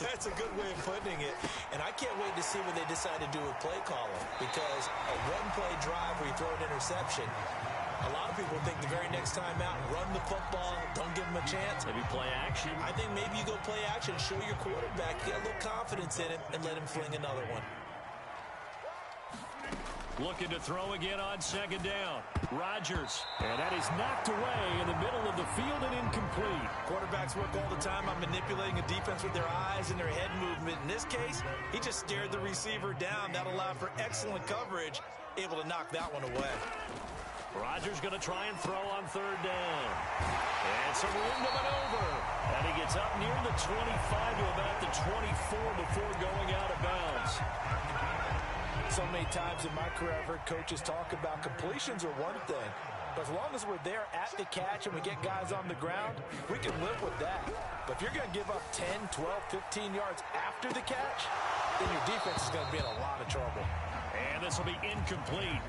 That's a good way of putting it. And I can't wait to see what they decide to do with play calling, because a 1-play drive where you throw an interception, a lot of people think the very next time out, run the football, don't give them a chance. Maybe play action. I think maybe you go play action, show your quarterback, get a little confidence in him, and let him fling another one. Looking to throw again on 2nd down. Rodgers. And that is knocked away in the middle of the field and incomplete. Quarterbacks work all the time on manipulating a defense with their eyes and their head movement. In this case, he just stared the receiver down. That allowed for excellent coverage, able to knock that one away. Rodgers going to try and throw on 3rd down. And some room to maneuver. And he gets up near the 25 to about the 24 before going out of bounds. So many times in my career, I've heard coaches talk about completions are one thing. But as long as we're there at the catch and we get guys on the ground, we can live with that. But if you're going to give up 10, 12, 15 yards after the catch, then your defense is going to be in a lot of trouble. And this will be incomplete.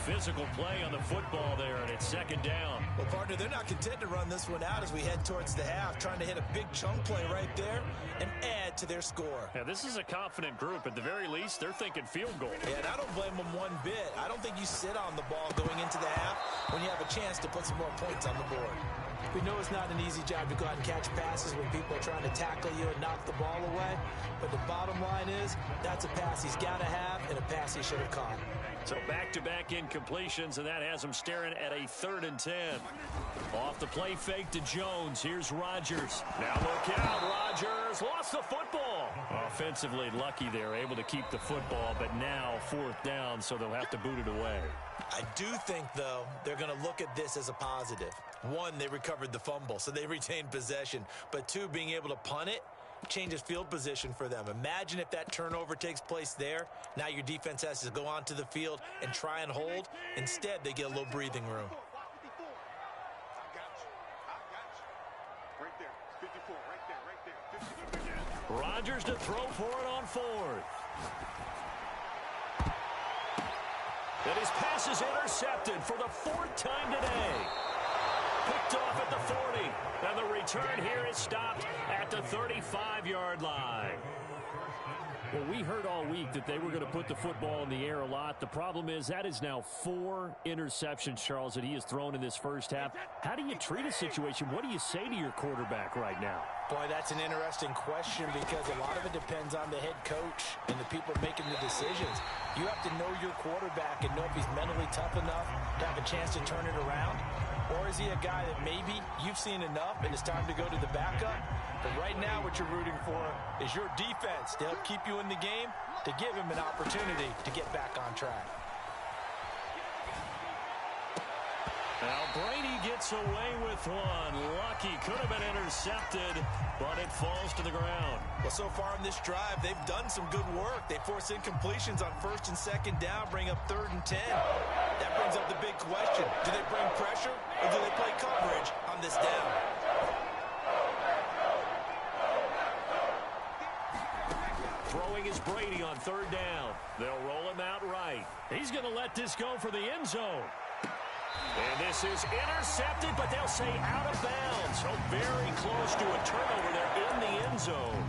Physical play on the football there, and it's 2nd down. Well, partner, they're not content to run this one out as we head towards the half, trying to hit a big chunk play right there and add to their score. Yeah, this is a confident group. At the very least, they're thinking field goal. Yeah, and I don't blame them one bit. I don't think you sit on the ball going into the half when you have a chance to put some more points on the board. We know it's not an easy job to go out and catch passes when people are trying to tackle you and knock the ball away. But the bottom line is, that's a pass he's got to have and a pass he should have caught. So back-to-back incompletions, and that has him staring at a 3rd and 10. Off the play fake to Jones. Here's Rodgers. Now look out, Rodgers lost the football. Offensively lucky they're able to keep the football, but now 4th down, so they'll have to boot it away. I do think, though, they're going to look at this as a positive. 1, they recovered the fumble, so they retained possession. But 2, being able to punt it changes field position for them. Imagine if that turnover takes place there. Now your defense has to go onto the field and try and hold. Instead, they get a little breathing room. Rodgers to throw for it on 4th. And his pass is intercepted for the 4th time today. Picked off at the 40. And the return here is stopped at the 35-yard line. Well, we heard all week that they were going to put the football in the air a lot. The problem is that is now 4 interceptions, Charles, that he has thrown in this first half. How do you treat a situation? What do you say to your quarterback right now? Boy, that's an interesting question because a lot of it depends on the head coach and the people making the decisions. You have to know your quarterback and know if he's mentally tough enough to have a chance to turn it around. Or is he a guy that maybe you've seen enough and it's time to go to the backup? But right now what you're rooting for is your defense to help keep you in the game, to give him an opportunity to get back on track. Now Brady gets away with one. Lucky, could have been intercepted, but it falls to the ground. Well, so far in this drive, they've done some good work. They force incompletions on 1st and 2nd down, bring up 3rd and 10. That brings up the big question. Do they bring pressure or do they play coverage on this down? Throwing is Here's Brady on third down. They'll roll him out right. He's going to let this go for the end zone. And this is intercepted, but they'll say out of bounds. So very close to a turnover there in the end zone.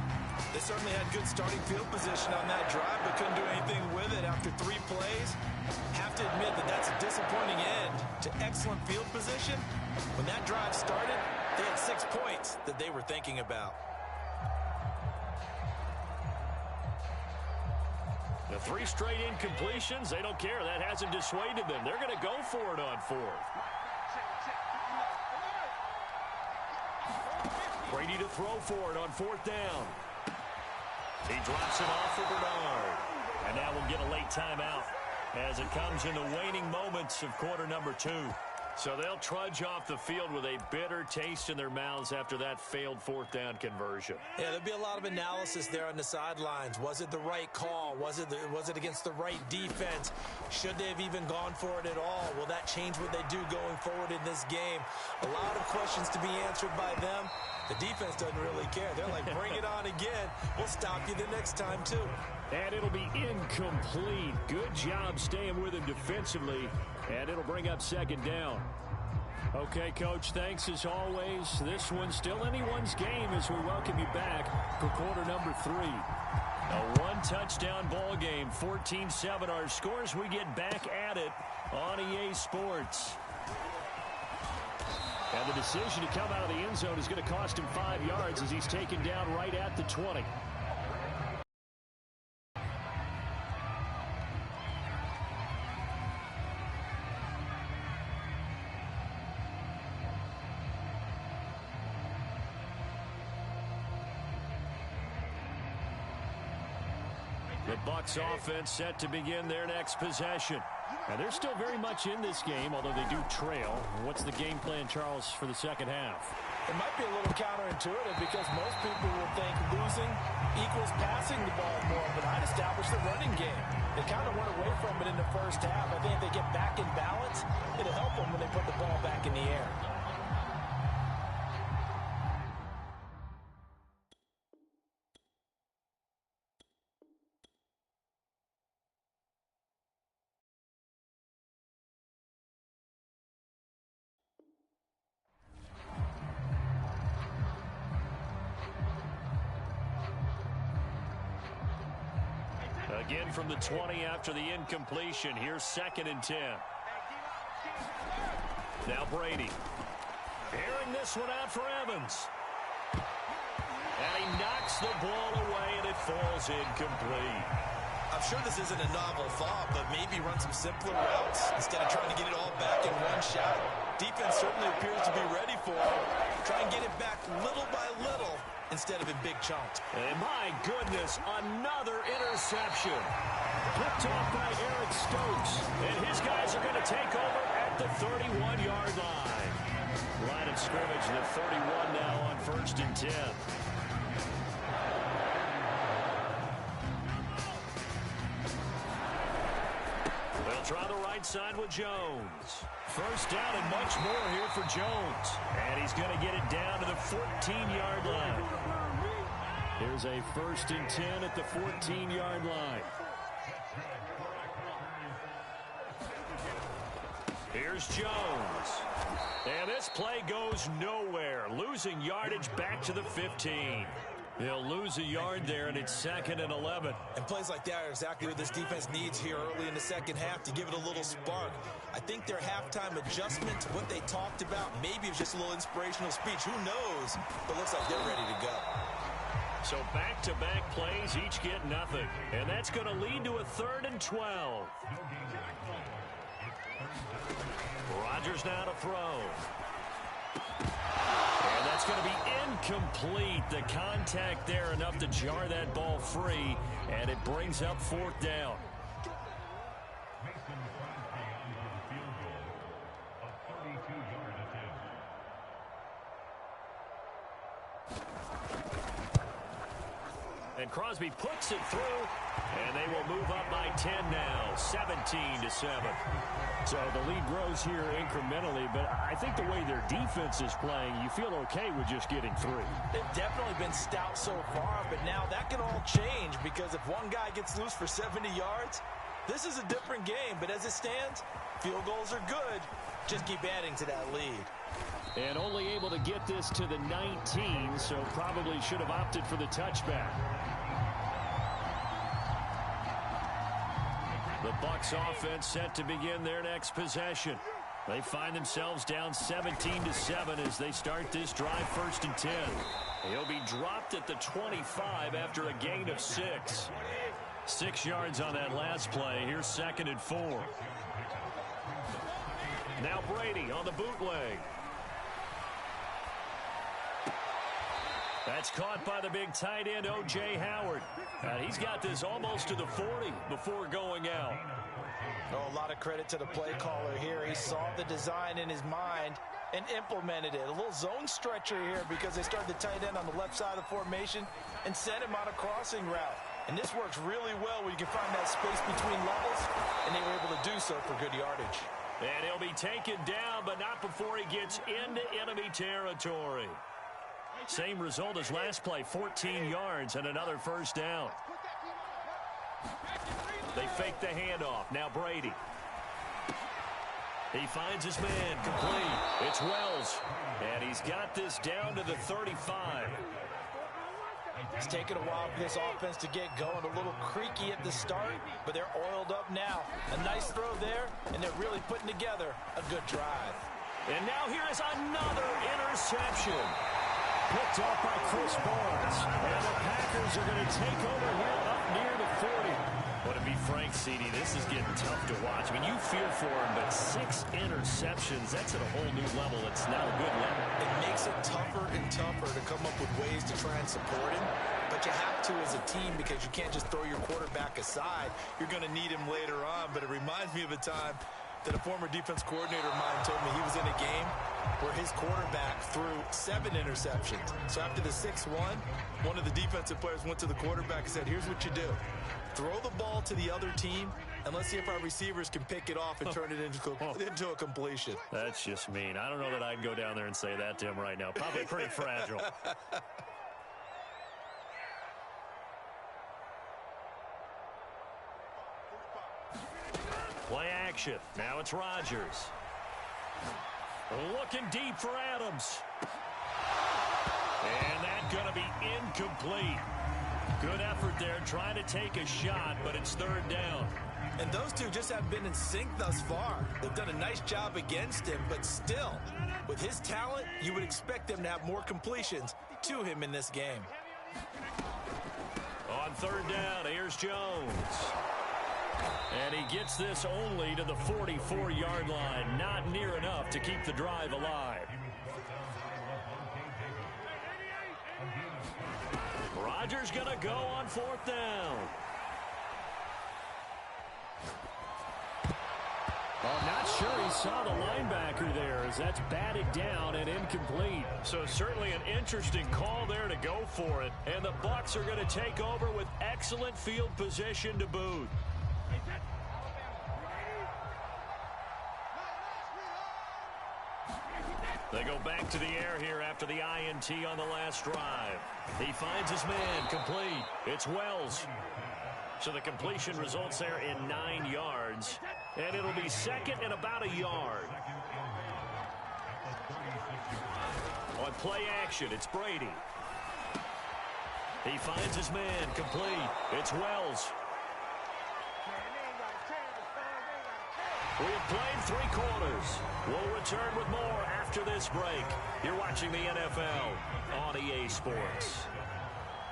They certainly had good starting field position on that drive, but couldn't do anything with it after 3 plays. Have to admit that that's a disappointing end to excellent field position. When that drive started, they had 6 points that they were thinking about. The 3 straight incompletions, they don't care. That hasn't dissuaded them. They're going to go for it on 4th. Brady to throw for it on 4th down. He drops it off for Bernard. And now we'll get a late timeout as it comes in the waning moments of quarter number 2. So they'll trudge off the field with a bitter taste in their mouths after that failed 4th down conversion. Yeah, there'll be a lot of analysis there on the sidelines. Was it the right call? Was it against the right defense? Should they have even gone for it at all? Will that change what they do going forward in this game? A lot of questions to be answered by them. The defense doesn't really care. They're like, bring it on again. We'll stop you the next time, too. And it'll be incomplete. Good job staying with him defensively. And it'll bring up 2nd down. Okay, Coach, thanks as always. This one's still anyone's game as we welcome you back for quarter number 3. A 1-touchdown ball game, 14-7 our scores. We get back at it on EA Sports. And the decision to come out of the end zone is going to cost him 5 yards as he's taken down right at the 20. The Bucs offense set to begin their next possession. And they're still very much in this game, although they do trail. What's the game plan, Charles, for the second half? It might be a little counterintuitive because most people will think losing equals passing the ball more, but I'd establish the running game. They kind of went away from it in the first half. I think if they get back in balance, it'll help them when they put the ball back in the air. Again from the 20 after the incompletion. Here's 2nd and 10. Now Brady. Airing this one out for Evans. And he knocks the ball away, and it falls incomplete. I'm sure this isn't a novel thought, but maybe run some simpler routes instead of trying to get it all back in one shot. Defense certainly appears to be ready for it. Try and get it back little by little instead of in big chunks. And my goodness, another interception. Picked off by Eric Stokes. And his guys are going to take over at the 31-yard line. Line of scrimmage, the 31 now on 1st and 10. They'll try the right side with Jones. First down and much more here for Jones. And he's going to get it down to the 14-yard line. Here's a 1st and 10 at the 14-yard line. Here's Jones. And this play goes nowhere. Losing yardage back to the 15. They'll lose a yard there, and it's 2nd and 11. And plays like that are exactly what this defense needs here early in the second half to give it a little spark. I think their halftime adjustment to what they talked about, maybe it was just a little inspirational speech. Who knows? But looks like they're ready to go. So back-to-back plays, each get nothing. And that's going to lead to a 3rd and 12. Rodgers now to throw. And that's going to be incomplete. The contact there enough to jar that ball free, and it brings up 4th down. And Crosby puts it through, and they will move up by 10 now, 17-7. So the lead grows here incrementally, but I think the way their defense is playing, you feel okay with just getting 3. They've definitely been stout so far, but now that can all change because if one guy gets loose for 70 yards, this is a different game. But as it stands, field goals are good. Just keep adding to that lead. And only able to get this to the 19, so probably should have opted for the touchback. The Bucs offense set to begin their next possession. They find themselves down 17-7 as they start this drive 1st and 10. He'll be dropped at the 25 after a gain of 6. 6 yards on that last play. Here's 2nd and 4. Now Brady on the bootleg. That's caught by the big tight end, O.J. Howard. And he's got this almost to the 40 before going out. Oh, a lot of credit to the play caller here. He saw the design in his mind and implemented it. A little zone stretcher here because they started the tight end on the left side of the formation and sent him on a crossing route. And this works really well when you can find that space between levels, and they were able to do so for good yardage. And he'll be taken down, but not before he gets into enemy territory. Same result as last play, 14 yards and another 1st down. They fake the handoff. Now Brady. He finds his man complete. It's Wells. And he's got this down to the 35. It's taken a while for this offense to get going. A little creaky at the start, but they're oiled up now. A nice throw there, and they're really putting together a good drive. And now here is another interception. Picked off by Chris Barnes. And the Packers are going to take over here up near the 40. But to be frank, CD, this is getting tough to watch. I mean, you fear for him, but 6 interceptions, that's at a whole new level. It's not a good level. It makes it tougher and tougher to come up with ways to try and support him. But you have to as a team because you can't just throw your quarterback aside. You're going to need him later on. But it reminds me of a time that a former defense coordinator of mine told me he was in a game where his quarterback threw 7 interceptions. So after the 6-1, one of the defensive players went to the quarterback and said, here's what you do. Throw the ball to the other team, and let's see if our receivers can pick it off and turn it into a completion. That's just mean. I don't know that I'd go down there and say that to him right now. Probably pretty fragile. Play action. Now it's Rodgers. Looking deep for Adams. And that's going to be incomplete. Good effort there, trying to take a shot, but it's 3rd down. And those two just have been in sync thus far. They've done a nice job against him, but still, with his talent, you would expect them to have more completions to him in this game. On 3rd down, here's Jones. And he gets this only to the 44-yard line. Not near enough to keep the drive alive. Rodgers going to go on 4th down. I'm not sure he saw the linebacker there as that's batted down and incomplete. So certainly an interesting call there to go for it. And the Bucs are going to take over with excellent field position to boot. They go back to the air here after the INT on the last drive. He finds his man complete. It's Wells. So the completion results there in 9 yards. And it'll be 2nd and about a yard. On play action, it's Brady. He finds his man complete. It's Wells. We have played 3 quarters. We'll return with more after this break. You're watching the NFL on EA Sports.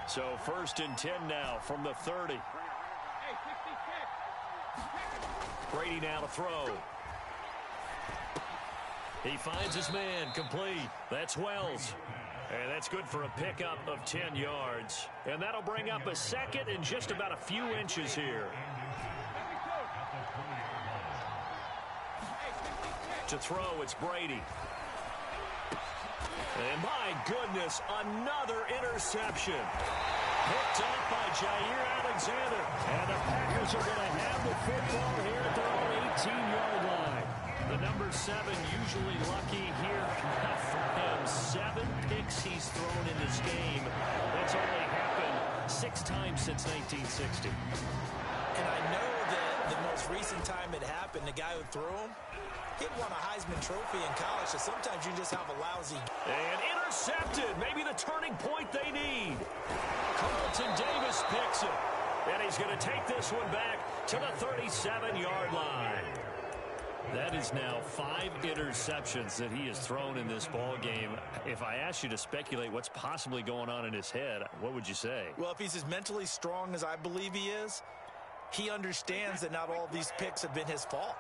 So 1st and 10 now from the 30. Brady now to throw. He finds his man complete. That's Wells. And that's good for a pickup of 10 yards. And that'll bring up a 2nd and just about a few inches here. To throw, it's Brady. And my goodness, another interception. Picked up by Jair Alexander. And the Packers are going to have the football here at their own 18-yard line. The number 7 usually lucky here. Not for him. 7 picks he's thrown in this game. That's only happened 6 times since 1960. And I know that the most recent time it happened, the guy who threw him, he won a Heisman Trophy in college, so sometimes you just have a lousy... And intercepted. Maybe the turning point they need. Carlton Davis picks it. And he's going to take this one back to the 37-yard line. That is now 5 interceptions that he has thrown in this ball game. If I asked you to speculate what's possibly going on in his head, what would you say? Well, if he's as mentally strong as I believe he is, he understands that not all these picks have been his fault.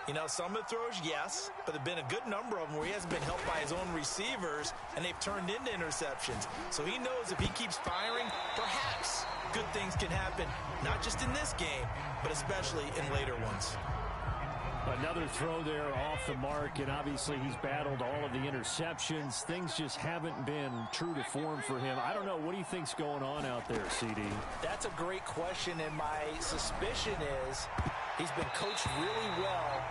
You know, some of the throws, yes, but there have been a good number of them where he hasn't been helped by his own receivers, and they've turned into interceptions. So he knows if he keeps firing, perhaps good things can happen, not just in this game, but especially in later ones. Another throw there off the mark, and obviously he's battled all of the interceptions. Things just haven't been true to form for him. I don't know. What do you think's going on out there, CD? That's a great question, and my suspicion is he's been coached really well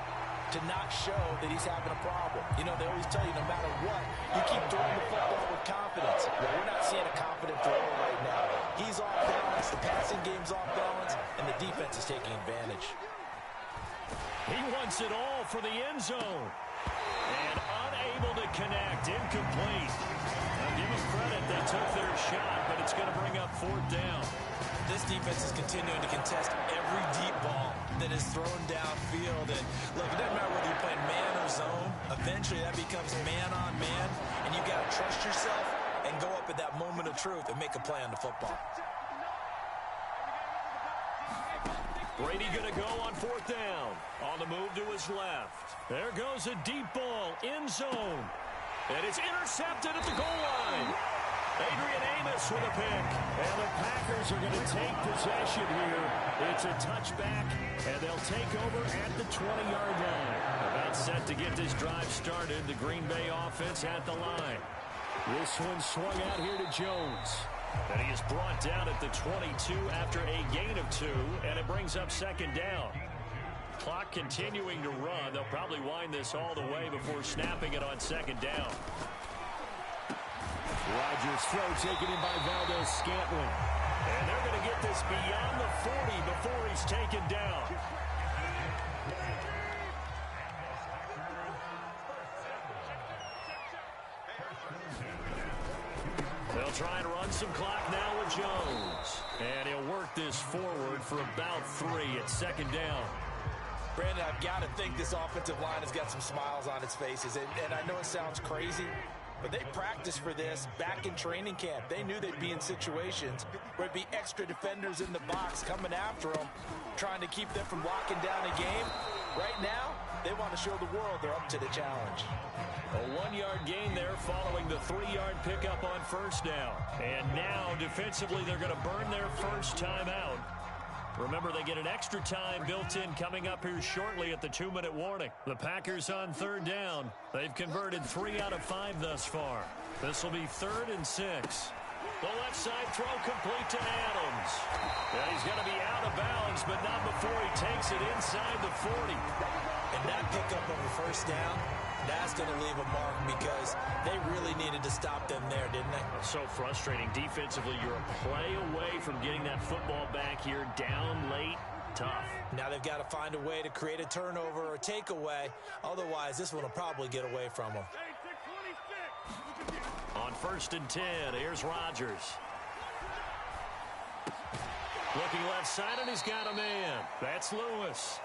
to not show that he's having a problem. You know, they always tell you no matter what, you keep throwing the football with confidence. Well, we're not seeing a confident thrower right now. He's off balance, the passing game's off balance, and the defense is taking advantage. He wants it all for the end zone. And unable to connect. Incomplete. Now give them credit. They took their shot, but it's going to bring up 4th down. This defense is continuing to contest every deep ball that is thrown downfield. And look, it doesn't matter whether you're playing man or zone. Eventually that becomes man on man. And you got to trust yourself and go up at that moment of truth and make a play on the football. Brady going to go on 4th down. On the move to his left. There goes a deep ball. End zone. And it's intercepted at the goal line. Adrian Amos with a pick. And the Packers are going to take possession here. It's a touchback, and they'll take over at the 20-yard line. About set to get this drive started. The Green Bay offense at the line. This one swung out here to Jones. And he is brought down at the 22 after a gain of 2, and it brings up 2nd down. Clock continuing to run. They'll probably wind this all the way before snapping it on 2nd down. Rodgers' throw taken in by Valdez-Scantling. And they're going to get this beyond the 40 before he's taken down. They'll try and run some clock now with Jones. And he'll work this forward for about 3 at 2nd down. Brandon, I've got to think this offensive line has got some smiles on its faces. And I know it sounds crazy, but they practiced for this back in training camp. They knew they'd be in situations where it'd be extra defenders in the box coming after them, trying to keep them from locking down a game. Right now, they want to show the world they're up to the challenge. A 1-yard gain there following the 3-yard pickup on 1st down. And now, defensively, they're going to burn their first time out. Remember, they get an extra time built in coming up here shortly at the 2-minute warning. The Packers on 3rd down. They've converted 3 out of 5 thus far. This will be 3rd and 6. The left side throw complete to Adams. And he's going to be out of bounds, but not before he takes it inside the 40. And that pickup of a 1st down, that's going to leave a mark because they really needed to stop them there, didn't they? So frustrating. Defensively, you're a play away from getting that football back here down late. Tough. Now they've got to find a way to create a turnover or a takeaway. Otherwise, this one will probably get away from them. On 1st and 10, here's Rodgers. Looking left side, and he's got a man. That's Lewis.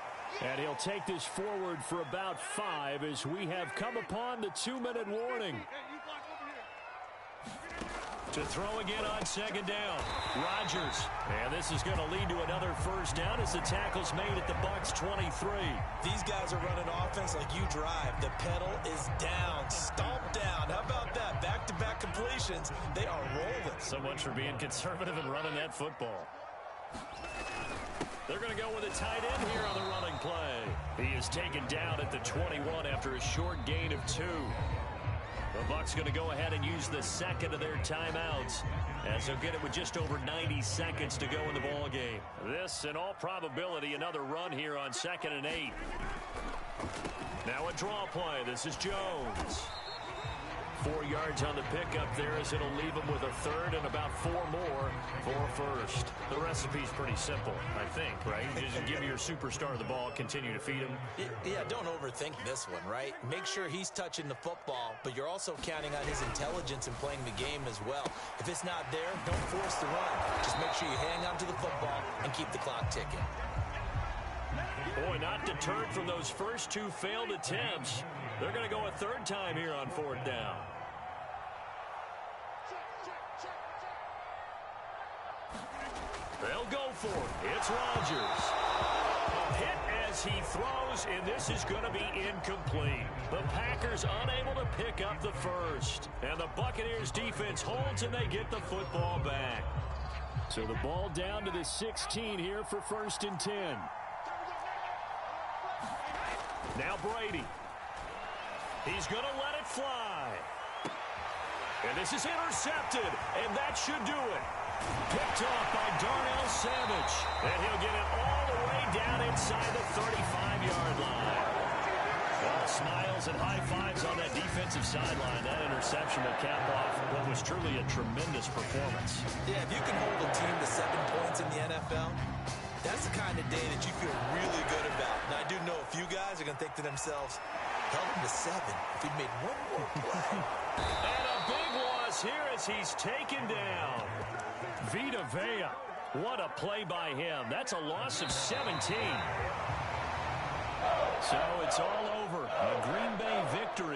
And he'll take this forward for about 5 as we have come upon the 2-minute warning. To throw again on 2nd down. Rodgers. And this is going to lead to another 1st down as the tackle's made at the Bucs 23. These guys are running offense like you drive. The pedal is down. Stomp down. How about that? Back-to-back completions. They are rolling. So much for being conservative and running that football. They're going to go with a tight end here on the running play. He is taken down at the 21 after a short gain of 2. The Bucs going to go ahead and use the second of their timeouts, as they'll get it with just over 90 seconds to go in the ball game. This, in all probability, another run here on 2nd and 8. Now a draw play. This is Jones. 4 yards on the pickup there, as it'll leave him with a third and about 4 more for first. The recipe's pretty simple, I think, right? You just give your superstar the ball, continue to feed him. Yeah, don't overthink this one, right? Make sure he's touching the football, but you're also counting on his intelligence in playing the game as well. If it's not there, don't force the run. Just make sure you hang on to the football and keep the clock ticking. Boy, not deterred from those first 2 failed attempts. They're going to go a third time here on 4th down. They'll go for it. It's Rodgers. Hit as he throws, and this is going to be incomplete. The Packers unable to pick up the first. And the Buccaneers defense holds, and they get the football back. So the ball down to the 16 here for 1st and 10. Now Brady. He's going to let it fly. And this is intercepted, and that should do it. Picked off by Darnell Savage. And he'll get it all the way down inside the 35-yard line. Well, smiles and high fives on that defensive sideline. That interception will cap off what was truly a tremendous performance. Yeah, if you can hold a team to 7 points in the NFL, that's the kind of day that you feel really good about. Now, I do know a few guys are going to think to themselves, held him to 7 if he'd made 1 more play. And a big loss here as he's taken down. Vita Vea. What a play by him. That's a loss of 17. So it's all over. A Green Bay victory.